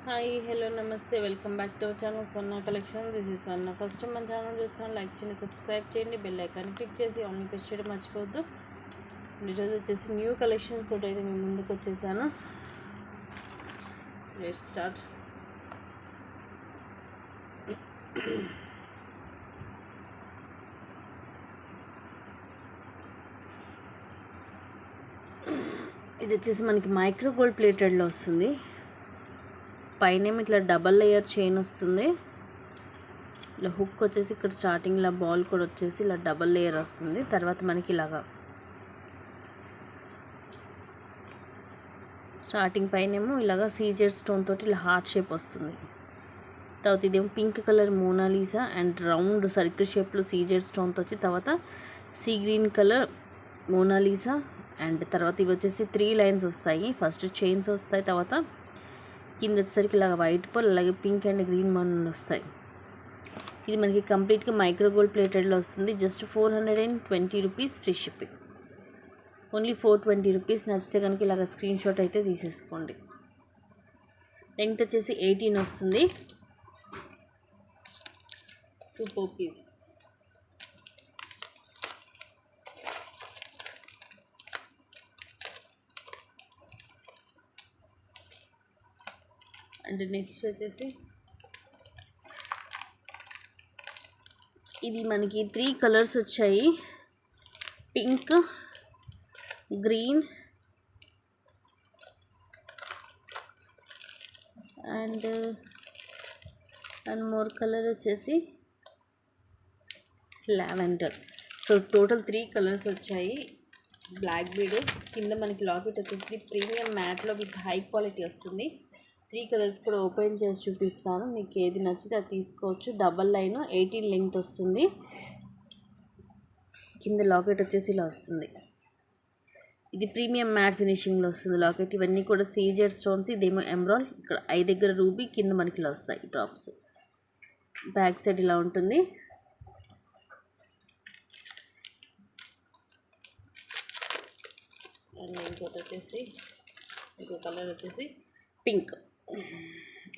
Hi hello నమస్తే welcome back to our channel Swarna collection. This is Swarna. First time మన channel చూసుకుని like చేయండి, subscribe చేయండి, bell icon click చేసి online press చేయడం మర్చిపోవద్దు. ఈరోజు వచ్చేసి న్యూ కలెక్షన్స్ తోటి అయితే మేము ముందుకు వచ్చేసాను. Let's start. ఇది వచ్చేసి మనకి మైక్రో గోల్డ్ ప్లేటెడ్లో వస్తుంది. పైన ఇట్లా డబల్ లేయర్ చైన్ వస్తుంది. ఇలా హుక్ వచ్చేసి ఇక్కడ స్టార్టింగ్ ఇలా బాల్ కూడా వచ్చేసి ఇలా డబల్ లేయర్ వస్తుంది. తర్వాత మనకి ఇలాగా స్టార్టింగ్ పైనేమో ఇలాగా సీజెడ్ స్టోన్ తోటి ఇలా హార్ట్ షేప్ వస్తుంది. తర్వాత ఇదేమో pink colour Mona Lisa and round circle షేప్లో సీజెడ్ స్టోన్తో వచ్చి తర్వాత sea green colour Mona Lisa and తర్వాత ఇవి వచ్చేసి 3 లైన్స్ వస్తాయి. ఫస్ట్ చైన్స్ వస్తాయి, తర్వాత కింద వచ్చేసరికి ఇలాగ వైట్ పర్ల్ అలాగే పింక్ అండ్ గ్రీన్ మోనల్ వస్తాయి. ఇది మనకి కంప్లీట్గా మైక్రో గోల్డ్ ప్లేటెడ్లో వస్తుంది. Just 420 rupees free shipping. Only 420 rupees. నచ్చితే కనుక ఇలాగ స్క్రీన్ షాట్ అయితే తీసేసుకోండి. లెంగ్త్ వచ్చేసి 18 వస్తుంది. Super piece. అండ్ నెక్స్ట్ వచ్చేసి ఇది మనకి 3 కలర్స్ వచ్చాయి. Pink, green and more colour వచ్చేసి లావెండర్. సో టోటల్ 3 కలర్స్ వచ్చాయి. బ్లాక్ బీడ్ కింద మనకి లాకెట్ వచ్చేసి ప్రీమియం మ్యాట్లో విత్ హై క్వాలిటీ వస్తుంది. 3 కలర్స్ కూడా ఓపెన్ చేసి చూపిస్తాను. మీకు ఏది నచ్చితే అది తీసుకోవచ్చు. డబల్ లైన్ 18 లెంగ్త్ వస్తుంది. కింద లాకెట్ వచ్చేసి ఇలా వస్తుంది. ఇది ప్రీమియం మ్యాట్ ఫినిషింగ్లో వస్తుంది లాకెట్. ఇవన్నీ కూడా సీజెడ్ స్టోన్స్. ఇదేమో ఎమరాల్డ్, ఇక్కడ ఐ దగ్గర రూబీ, కింద మనకి ఇలా వస్తాయి డ్రాప్స్. బ్యాక్ సైడ్ ఇలా ఉంటుంది. అండ్ ఇంకో కలర్ వచ్చేసి పింక్.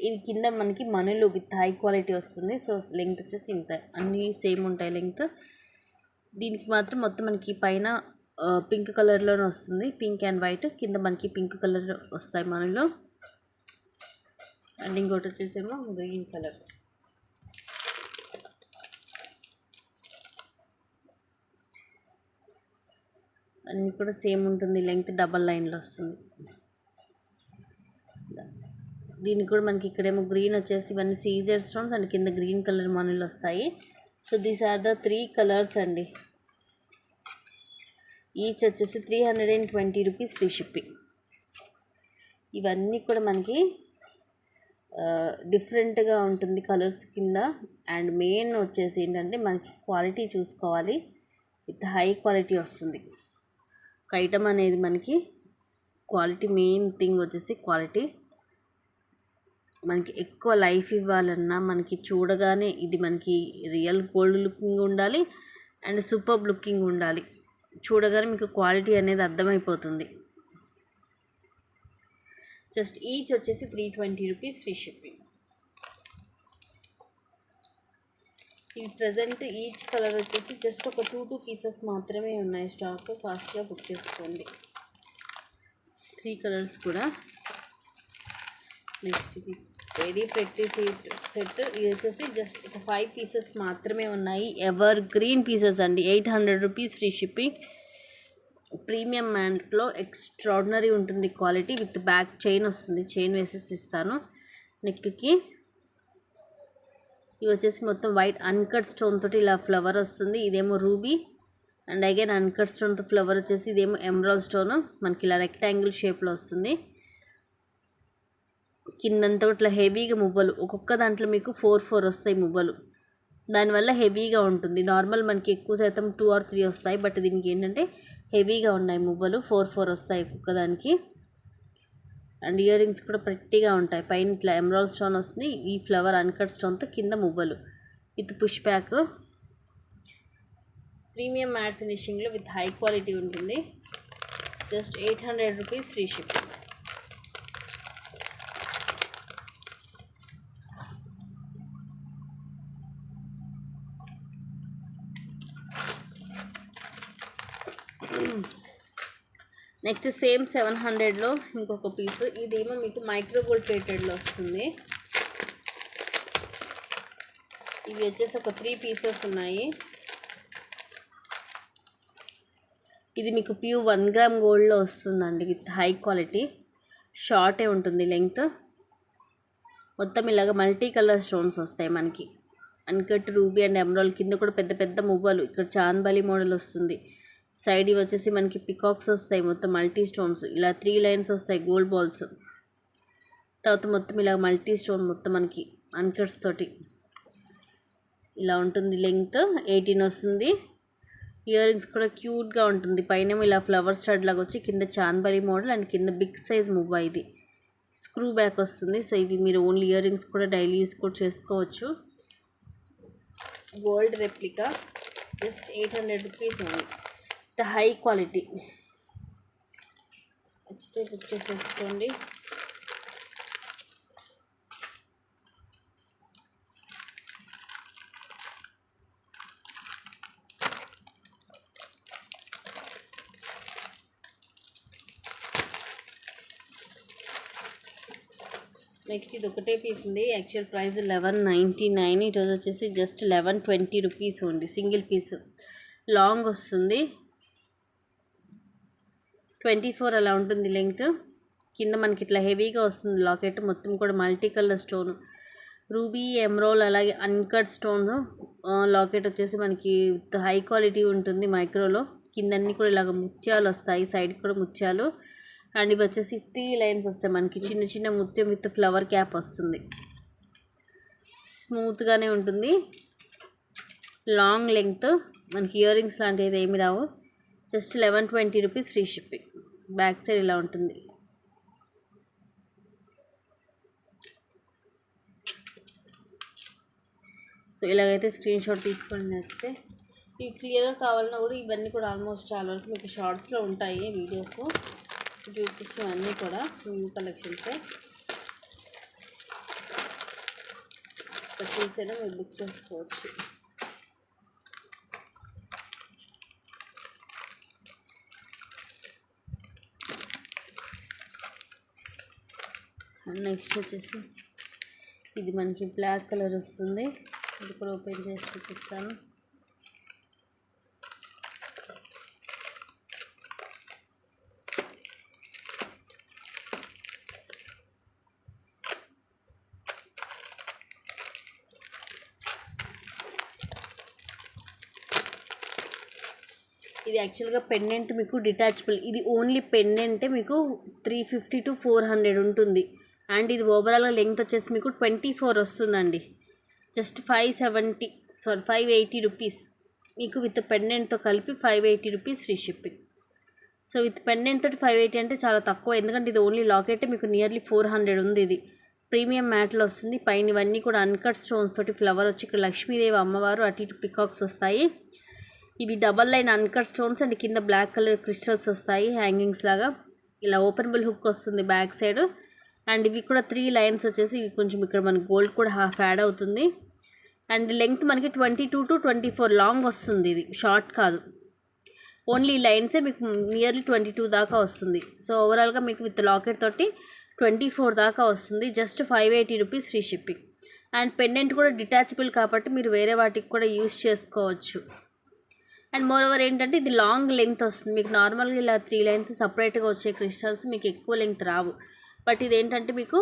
ఇవి కింద మనకి మనీలో విత్ హై క్వాలిటీ వస్తుంది. సో లెంగ్త్ వచ్చేసి ఇంత, అన్నీ సేమ్ ఉంటాయి లెంగ్త్. దీనికి మాత్రం మొత్తం మనకి పైన పింక్ కలర్లోనే వస్తుంది. పింక్ అండ్ వైట్, కింద మనకి పింక్ కలర్ వస్తాయి మనీలో. అండ్ ఇంకోటి వచ్చేసేమో గ్రీన్ కలర్. అన్నీ కూడా సేమ్ ఉంటుంది. లెంగ్త్ డబల్ లైన్లో వస్తుంది. దీనికి కూడా మనకి ఇక్కడేమో గ్రీన్ వచ్చేసి ఇవన్నీ సీజర్ స్టోన్స్ అండ్ కింద గ్రీన్ కలర్ మనీలు వస్తాయి. So these are the 3 colours అండి. ఈచ్ వచ్చేసి 320 రూపీస్ ఫ్రీ షిప్పింగ్. ఇవన్నీ కూడా మనకి డిఫరెంట్గా ఉంటుంది కలర్స్ కింద. అండ్ మెయిన్ వచ్చేసి ఏంటంటే మనకి క్వాలిటీ చూసుకోవాలి. విత్ హై క్వాలిటీ వస్తుంది. ఒక ఐటమ్ అనేది మనకి క్వాలిటీ, మెయిన్ థింగ్ వచ్చేసి క్వాలిటీ. మనకి ఎక్కువ లైఫ్ ఇవ్వాలన్నా మనకి చూడగానే ఇది మనకి రియల్ గోల్డ్ లుకింగ్ ఉండాలి అండ్ సూపర్ లుకింగ్ ఉండాలి. చూడగానే మీకు క్వాలిటీ అనేది అర్థమైపోతుంది. జస్ట్ ఈచ్ వచ్చేసి 320 రూపీస్ ఫ్రీ షిప్పింగ్. ఇవి ప్రజెంట్ ఈచ్ కలర్ వచ్చేసి జస్ట్ ఒక 2 పీసెస్ మాత్రమే ఉన్నాయి స్టాక్. ఫాస్ట్గా బుక్ చేసుకోండి. 3 కలర్స్ కూడా. నెక్స్ట్ ఇది వెరీ ప్రెట్టి సెట్. ఇది వచ్చేసి జస్ట్ ఒక 5 పీసెస్ మాత్రమే ఉన్నాయి. ఎవర్ గ్రీన్ పీసెస్ అండి. 800 రూపీస్ ఫ్రీ షిప్పింగ్. ప్రీమియం మ్యాట్లో ఎక్స్ట్రాడినరీ ఉంటుంది క్వాలిటీ. విత్ బ్యాక్ చైన్ వస్తుంది. చైన్ వేసేసి ఇస్తాను నెక్కి. ఇవి వచ్చేసి మొత్తం వైట్ అన్కట్ స్టోన్ తోటి ఇలా ఫ్లవర్ వస్తుంది. ఇదేమో రూబీ అండ్ అగైన్ అన్కట్ స్టోన్తో ఫ్లవర్ వచ్చేసి ఇదేమో ఎమరాల్డ్ స్టోన్ మనకి ఇలా రెక్టాంగిల్ షేప్లో వస్తుంది. కిందంతా ఇట్లా హెవీగా మువ్వలు, ఒక్కొక్క దాంట్లో మీకు 4 వస్తాయి మువ్వలు. దానివల్ల హెవీగా ఉంటుంది. నార్మల్ మనకి ఎక్కువ శాతం 2 or 3 వస్తాయి. బట్ దీనికి ఏంటంటే హెవీగా ఉన్నాయి మువ్వలు. 4 వస్తాయి ఒక్కొక్క దానికి. అండ్ ఇయర్ రింగ్స్ కూడా ప్రెట్టిగా ఉంటాయి. పైన ఇట్లా ఎమరాల్డ్ స్టోన్ వస్తుంది. ఈ ఫ్లవర్ అన్కట్ స్టోన్తో కింద మువ్వలు with push back. Premium matte ఫినిషింగ్లో విత్ హై క్వాలిటీ ఉంటుంది. Just 800 rupees free shipping. Next same 700లో ఇంకొక పీస్, ఇదేమో మీకు మైక్రో గోల్డ్ ప్లేటెడ్లో వస్తుంది. ఇవి వచ్చేసి ఒక 3 పీసెస్ ఉన్నాయి. ఇది మీకు ప్యూర్ 1 గ్రామ్ గోల్డ్లో వస్తుందండి, విత్ హై క్వాలిటీ. షార్టే ఉంటుంది లెంగ్త్. మొత్తం ఇలాగ మల్టీ కలర్ స్టోన్స్ వస్తాయి మనకి. అన్కట్ రూబీ అండ్ ఎమరాల్డ్, కింద కూడా పెద్ద పెద్ద మువ్వలు. ఇక్కడ చాందబాలి మోడల్ వస్తుంది. సైడ్ ఇవి వచ్చేసి మనకి పికాక్స్ వస్తాయి, మొత్తం మల్టీ స్టోన్స్. ఇలా 3 లైన్స్ వస్తాయి గోల్డ్ బాల్స్. తర్వాత మొత్తం ఇలా మల్టీ స్టోన్ మొత్తం మనకి అన్కట్స్ తోటి ఇలా ఉంటుంది. లెంగ్త్ 18 వస్తుంది. ఇయర్ రింగ్స్ కూడా క్యూట్గా ఉంటుంది. పైన ఇలా ఫ్లవర్ స్టడ్ లాగా వచ్చి కింద చాందబాలి మోడల్ అండ్ కింద బిగ్ సైజ్ మువ్వ. ఇది స్క్రూ బ్యాక్ వస్తుంది. సో ఇవి మీరు ఓన్లీ ఇయర్ రింగ్స్ కూడా డైలీ యూస్ కూడా చేసుకోవచ్చు. గోల్డ్ రెప్లికా, జస్ట్ 800 రూపీస్ ఉంది. The high quality. నచ్చితే బుక్ చేసేసుకోండి. నెక్స్ట్ ఇది ఒకటే పీస్ ఉంది. Actual price 1199. ఈరోజు వచ్చేసి జస్ట్ 1120 రూపీస్ ఉంది. సింగిల్ పీస్ లాంగ్ వస్తుంది, 24 అలా ఉంటుంది లెంగ్త్. కింద మనకి ఇట్లా హెవీగా వస్తుంది లాకెట్. మొత్తం కూడా multi colour stone, ruby, emerald, అలాగే అన్కట్ స్టోన్ లాకెట్ వచ్చేసి మనకి హై క్వాలిటీ ఉంటుంది మైక్రోలో. కింద అన్నీ కూడా ఇలాగ ముత్యాలు వస్తాయి, సైడ్ కూడా ముత్యాలు. అండ్ ఇవి వచ్చేసి 3 లైన్స్ వస్తాయి మనకి. చిన్న చిన్న ముత్యం విత్ ఫ్లవర్ క్యాప్ వస్తుంది. స్మూత్గానే ఉంటుంది, లాంగ్ లెంగ్త్. మనకి ఇయర్ రింగ్స్ లాంటివి ఏమి రావు. Just 1120 rupees free shipping. Back side ఇలా ఉంటుంది. సో ఇలాగైతే స్క్రీన్ షాట్ తీసుకొని నచ్చితే. ఇవి క్లియర్గా కావాలన్నా కూడా ఇవన్నీ కూడా ఆల్మోస్ట్ చాలా వరకు మీకు షార్ట్స్లో ఉంటాయి వీడియోస్ చూపిస్తాం. అన్నీ కూడా న్యూ కలెక్షన్సే. చూసైనా మీరు బుక్ చేసుకోవచ్చు. నెక్స్ట్ వచ్చేసి ఇది మనకి బ్లాక్ కలర్ వస్తుంది. ఇది కూడా ఓపెన్ చేసి చూపిస్తాను. ఇది యాక్చువల్గా పెండెంట్ మీకు డిటాచబుల్. ఇది ఓన్లీ పెండెంటే మీకు 350 to 400 ఉంటుంది. అండ్ ఇది ఓవరాల్గా లెంగ్త్ వచ్చేసి మీకు 24 వస్తుందండి. జస్ట్ 580 రూపీస్ మీకు విత్ పెండెంట్తో కలిపి 580 rupees free shipping. So with pendant తోటి 580 అంటే చాలా తక్కువ, ఎందుకంటే ఇది ఓన్లీ లాకెట్ మీకు నియర్లీ 400 ఉంది. ఇది ప్రీమియం మ్యాట్లో వస్తుంది. పైన ఇవన్నీ కూడా అన్కట్ స్టోన్స్ తోటి ఫ్లవర్ వచ్చి ఇక్కడ లక్ష్మీదేవి అమ్మవారు, అటు ఇటు పికాక్స్ వస్తాయి. ఇవి double line uncut stones and కింద బ్లాక్ కలర్ క్రిస్టల్స్ వస్తాయి హ్యాంగింగ్స్ లాగా. ఇలా ఓపెనబుల్ హుక్ వస్తుంది బ్యాక్ సైడ్. అండ్ ఇవి కూడా 3 లైన్స్ వచ్చేసి కొంచెం ఇక్కడ మనకి గోల్డ్ కూడా హాఫ్ యాడ్ అవుతుంది. అండ్ లెంగ్త్ మనకి 22 to 24 లాంగ్ వస్తుంది. ఇది షార్ట్ కాదు, ఓన్లీ లైన్సే మీకు నియర్లీ 22 దాకా వస్తుంది. సో ఓవరాల్గా మీకు విత్ లాకెట్ తోటి 24 దాకా వస్తుంది. Just 580 rupees free shipping. And pendant కూడా డిటాచబుల్ కాబట్టి మీరు వేరే వాటికి కూడా యూస్ చేసుకోవచ్చు. అండ్ మోర్ ఓవర్ ఏంటంటే ఇది లాంగ్ లెంగ్త్ వస్తుంది. మీకు నార్మల్గా ఇలా 3 లైన్స్ సపరేట్గా వచ్చే క్రిస్టల్స్ మీకు ఎక్కువ లెంగ్త్ రావు. బట్ ఇది ఏంటంటే మీకు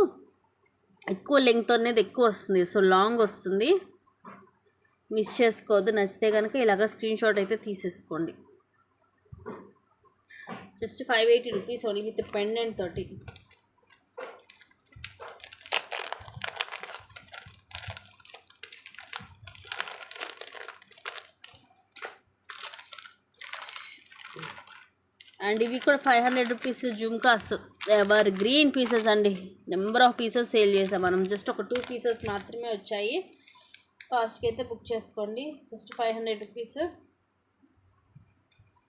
ఎక్కువ లెంగ్త్ అనేది ఎక్కువ వస్తుంది. సో లాంగ్ వస్తుంది, మిస్ చేసుకోవద్దు. నచ్చితే కనుక ఇలాగ స్క్రీన్ షాట్ అయితే తీసేసుకోండి. Just 580 rupees only with pendant తోటి. అండ్ ఇవి కూడా 500 rupees jhumkas, ever green pieces అండి. నెంబర్ ఆఫ్ పీసెస్ సేల్ చేసాం మనం. జస్ట్ ఒక 2 పీసెస్ మాత్రమే వచ్చాయి. ఫాస్ట్కి అయితే బుక్ చేసుకోండి. Just 500 rupees.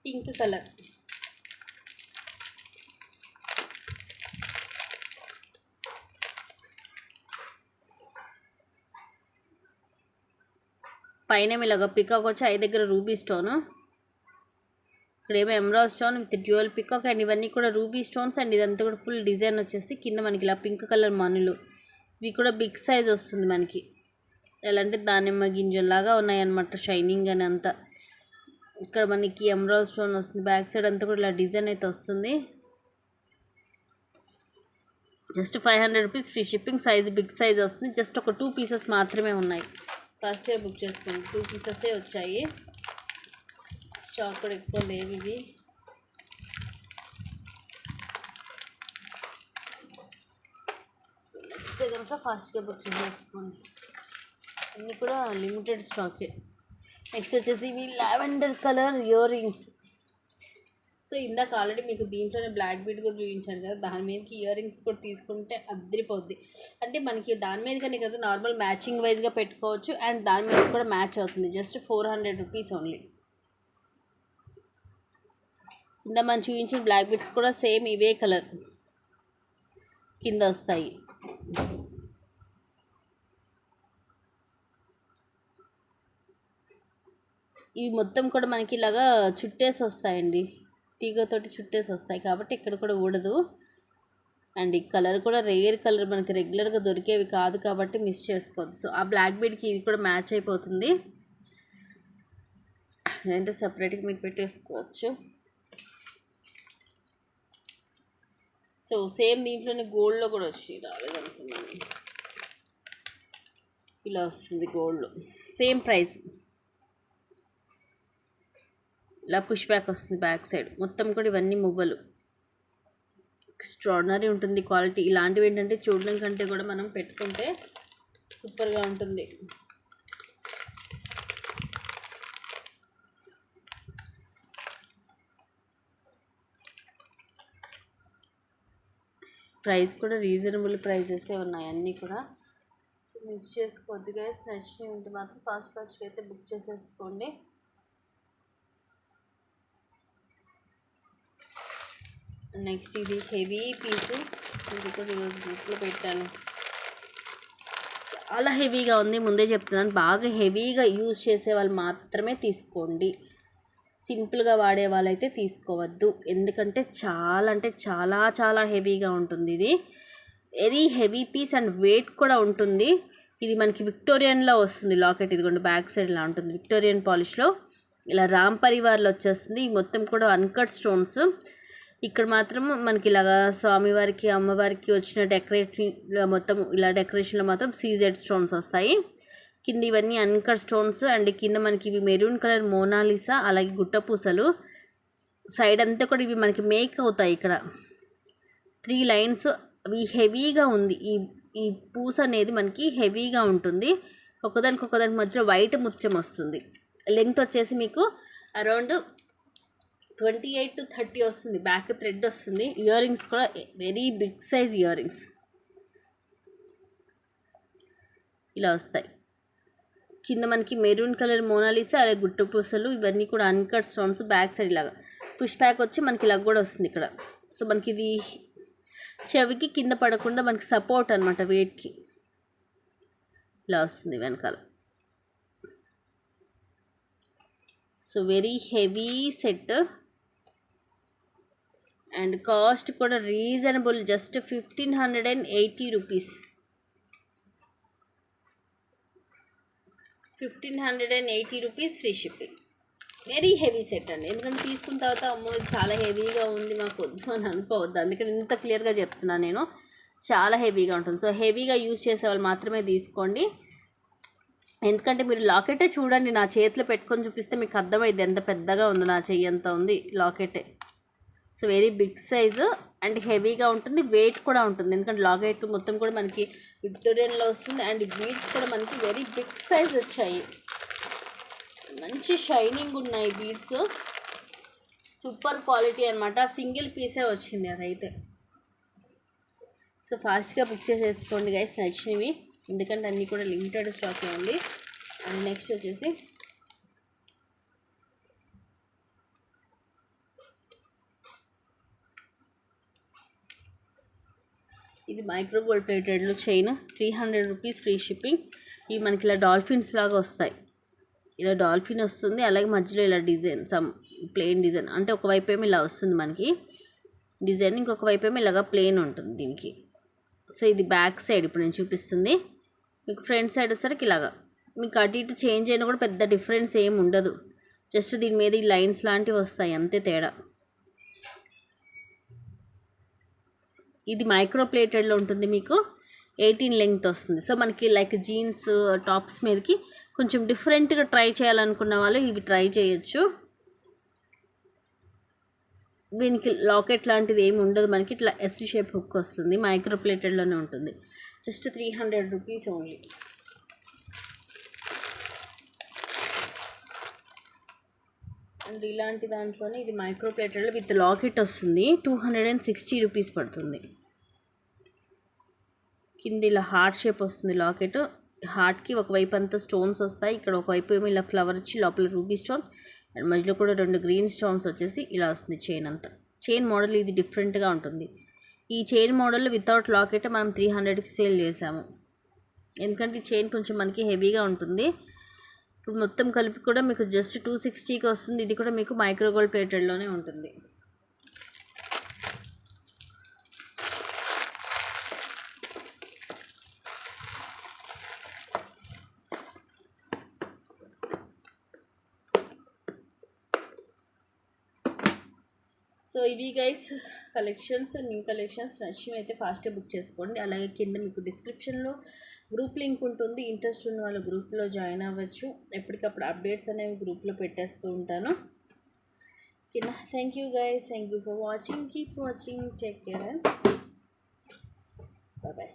పింక్ కలర్, పైన ఇలాగ పికాక్ వచ్చి ఐ దగ్గర రూబీ స్టోను. ఇక్కడేమో emerald stone with dual peacock and ఇవన్నీ కూడా రూబీ స్టోన్స్ అండ్ ఇదంతా కూడా ఫుల్ డిజైన్ వచ్చేసి కింద మనకి ఇలా పింక్ కలర్ మనులు. ఇవి కూడా బిగ్ సైజ్ వస్తుంది మనకి. ఎలా అంటే దానిమ్మ గింజల్లాగా ఉన్నాయన్నమాట షైనింగ్ అని అంతా. ఇక్కడ మనకి ఎమరాల్డ్ స్టోన్ వస్తుంది. బ్యాక్ సైడ్ అంతా కూడా ఇలా డిజైన్ అయితే వస్తుంది. Just 500 rupees free shipping. Size big size వస్తుంది. జస్ట్ ఒక 2 పీసెస్ మాత్రమే ఉన్నాయి. ఫస్ట్ డే బుక్ చేసుకోండి. 2 పీసెసే వచ్చాయి. స్టాక్ కూడా ఎక్కువ లేవు ఇవి. నెక్స్ట్ కనుక ఫాస్ట్గా బుక్ చేసుకోండి. అన్నీ కూడా లిమిటెడ్ స్టాకే. నెక్స్ట్ వచ్చేసి ఇవి lavender colour ear rings. So ఇందాక ఆల్రెడీ మీకు దీంట్లోనే బ్లాక్ బీడ్ కూడా చూపించాను కదా, దాని మీదకి ఇయర్ రింగ్స్ కూడా తీసుకుంటే అద్దరిపోద్ది. అంటే మనకి దాని మీదకనే కదా నార్మల్ మ్యాచింగ్ వైజ్గా పెట్టుకోవచ్చు అండ్ దాని మీద కూడా మ్యాచ్ అవుతుంది. Just 400 rupees only. కింద మనం చూపించిన బ్లాక్ బీడ్స్ కూడా సేమ్ ఇవే కలర్ కింద వస్తాయి. ఇవి మొత్తం కూడా మనకి ఇలాగా చుట్టేసి వస్తాయండి, తీగతోటి చుట్టేసి వస్తాయి కాబట్టి ఇక్కడ కూడా ఊడదు. అండ్ ఈ కలర్ కూడా రేర్ కలర్, మనకి రెగ్యులర్గా దొరికేవి కాదు కాబట్టి మిస్ చేసుకోవద్దు. సో ఆ బ్లాక్ బీడ్కి ఇది కూడా మ్యాచ్ అయిపోతుంది. లేదంటే సపరేట్గా మీరు పెట్టేసుకోవచ్చు. సో సేమ్ దీంట్లోనే గోల్డ్లో కూడా వచ్చి రాలేదనుకున్నాను. ఇలా వస్తుంది గోల్డ్లో, సేమ్ ప్రైస్. ఇలా పుష్ బ్యాక్ వస్తుంది బ్యాక్ సైడ్. మొత్తం కూడా ఇవన్నీ మువ్వలు. ఎక్స్ట్రాడినరీ ఉంటుంది క్వాలిటీ. ఇలాంటివి ఏంటంటే చూడడం కంటే కూడా మనం పెట్టుకుంటే సూపర్గా ఉంటుంది. ప్రైస్ కూడా రీజనబుల్ ప్రైజెసే ఉన్నాయి అన్నీ కూడా. సో మిస్ చేసుకోవద్దు గైస్. నచ్చినవి ఉంటే మాత్రం ఫాస్ట్గా అయితే బుక్ చేసేసుకోండి. నెక్స్ట్ ఇది హెవీ పీస్. ఇది కూడా ఈరోజు గ్రూప్లో పెట్టాను. చాలా హెవీగా ఉంది, ముందే చెప్తున్నాను. బాగా హెవీగా యూజ్ చేసే వాళ్ళు మాత్రమే తీసుకోండి. సింపుల్గా వాడే వాళ్ళైతే తీసుకోవద్దు. ఎందుకంటే చాలా అంటే చాలా చాలా హెవీగా ఉంటుంది. ఇది very heavy piece and weight కూడా ఉంటుంది. ఇది మనకి విక్టోరియన్లో వస్తుంది లాకెట్. ఇదిగోండి బ్యాక్ సైడ్ ఇలా ఉంటుంది విక్టోరియన్ పాలిష్లో. ఇలా రామ్ పరివార్లో వచ్చేస్తుంది. ఈ మొత్తం కూడా అన్కట్ స్టోన్స్. ఇక్కడ మాత్రం మనకి ఇలాగా స్వామివారికి అమ్మవారికి వచ్చిన డెకరేటింగ్ మొత్తం ఇలా డెకరేషన్లో మాత్రం సీజెడ్ స్టోన్స్ వస్తాయి. కింద ఇవన్నీ అన్కట్ స్టోన్స్ అండ్ కింద మనకి ఇవి మెరూన్ కలర్ మోనాలిసా, అలాగే గుట్టపూసలు. సైడ్ అంతా కూడా ఇవి మనకి మేక్ అవుతాయి. ఇక్కడ 3 లైన్స్. అవి హెవీగా ఉంది. ఈ పూస అనేది మనకి హెవీగా ఉంటుంది. ఒకదానికి మధ్యలో వైట్ ముత్యం వస్తుంది. లెంగ్త్ వచ్చేసి మీకు అరౌండ్ 28 to 30 వస్తుంది. బ్యాక్ థ్రెడ్ వస్తుంది. ఇయర్ రింగ్స్ కూడా very big size earrings ఇలా వస్తాయి. కింద మనకి మెరూన్ కలర్ మోనాలిసా, అలాగే గుట్టపూసలు, ఇవన్నీ కూడా అన్కట్ స్టోన్స్. బ్యాక్ సైడ్ ఇలాగా పుష్ బ్యాక్ వచ్చి మనకి ఇలా కూడా వస్తుంది ఇక్కడ. సో మనకి ఇది చెవికి కింద పడకుండా మనకి సపోర్ట్ అనమాట వెయిట్కి. ఇలా వస్తుంది వెనకాల. So very heavy set and cost కూడా reasonable. Just 1580 rupees. 1580 rupees free shipping. Very heavy set అండి. ఎందుకంటే తీసుకున్న తర్వాత అమ్మో చాలా హెవీగా ఉంది మాకు వద్దు అని అనుకోవద్దు. అందుకని ఇంత క్లియర్గా చెప్తున్నాను నేను. చాలా హెవీగా ఉంటుంది. సో హెవీగా యూజ్ చేసే వాళ్ళు మాత్రమే తీసుకోండి. ఎందుకంటే మీరు లాకెటే చూడండి, నా చేతిలో పెట్టుకొని చూపిస్తే మీకు అర్థమైంది ఎంత పెద్దగా ఉందో. నా చెయ్యి ఎంత ఉంది లాకెటే. So very big size and హెవీగా ఉంటుంది. వెయిట్ కూడా ఉంటుంది. ఎందుకంటే లాకెట్ మొత్తం కూడా మనకి విక్టోరియన్లో వస్తుంది. అండ్ బీడ్స్ కూడా మనకి వెరీ బిగ్ సైజ్ వచ్చాయి. మంచి షైనింగ్ ఉన్నాయి బీడ్స్. సూపర్ క్వాలిటీ అనమాట. సింగిల్ పీసే వచ్చింది అదైతే. సో ఫాస్ట్గా బుక్ చేసేసుకోండి గైస్ నచ్చినవి. ఎందుకంటే అన్నీ కూడా లిమిటెడ్ స్టాకే ఉంది. అండ్ నెక్స్ట్ వచ్చేసి ఇది మైక్రో గోల్డ్ ప్లేటెడ్లో చైన్. 300 rupees free shipping. ఇవి మనకి ఇలా డాల్ఫిన్స్ లాగా వస్తాయి. ఇలా డాల్ఫిన్ వస్తుంది. అలాగే మధ్యలో ఇలా డిజైన్ ప్లెయిన్ డిజైన్, అంటే ఒకవైపు ఏమో ఇలా వస్తుంది మనకి డిజైన్, ఇంకొక వైపు ఏమో ఇలాగా ప్లెయిన్ ఉంటుంది దీనికి. సో ఇది బ్యాక్ సైడ్ ఇప్పుడు నేను చూపిస్తుంది. మీకు ఫ్రంట్ సైడ్ వచ్చేసరికి ఇలాగా మీకు అటు ఇటు చేంజ్ అయినా కూడా పెద్ద డిఫరెన్స్ ఏమి ఉండదు, జస్ట్ దీని మీద ఈ లైన్స్ లాంటివి వస్తాయి అంతే తేడా. ఇది మైక్రో ప్లేటెడ్లో ఉంటుంది, మీకు 18 లెంగ్త్ వస్తుంది. సో మనకి లైక్ జీన్స్ టాప్స్ మీదకి కొంచెం డిఫరెంట్గా ట్రై చేయాలనుకున్న వాళ్ళు ఇవి ట్రై చేయొచ్చు. దీనికి లాకెట్ లాంటిది ఏమి ఉండదు, మనకి ఇట్లా ఎస్ షేప్ హుక్ వస్తుంది, మైక్రో ప్లేటెడ్లోనే ఉంటుంది. Just 300 rupees only. అండ్ ఇలాంటి దాంట్లోనే ఇది మైక్రో ప్లేటెడ్లో విత్ లాకెట్ వస్తుంది, 260 రూపీస్ పడుతుంది. కింద ఇలా హార్ట్ షేప్ వస్తుంది లాకెట్, హార్ట్కి ఒకవైపు అంతా స్టోన్స్ వస్తాయి, ఇక్కడ ఒకవైపు ఏమో ఇలా ఫ్లవర్ వచ్చి లోపల రూబీ స్టోన్ అండ్ మధ్యలో కూడా 2 గ్రీన్ స్టోన్స్ వచ్చేసి ఇలా వస్తుంది. చైన్ అంతా చైన్ మోడల్ ఇది డిఫరెంట్గా ఉంటుంది. ఈ చైన్ మోడల్ వితౌట్ లాకెట్ మనం 300కి సేల్ చేసాము, ఎందుకంటే ఈ చైన్ కొంచెం మనకి హెవీగా ఉంటుంది. ఇప్పుడు మొత్తం కలిపి కూడా మీకు జస్ట్ 260కి వస్తుంది. ఇది కూడా మీకు మైక్రో గోల్డ్ ప్లేటెడ్లోనే ఉంటుంది. సో ఇవి గైస్ కలెక్షన్స్, న్యూ కలెక్షన్స్. నచ్చినైతే ఫాస్ట్గా బుక్ చేసుకోండి. అలాగే కింద మీకు డిస్క్రిప్షన్లో గ్రూప్ లింక్ ఉంటుంది, ఇంట్రెస్ట్ ఉన్న వాళ్ళు గ్రూప్లో జాయిన్ అవ్వచ్చు. ఎప్పటికప్పుడు అప్డేట్స్ అనేవి గ్రూప్లో పెట్టేస్తూ ఉంటాను. ఓకేనా, thank you guys, thank you for watching, keep watching, take care and bye.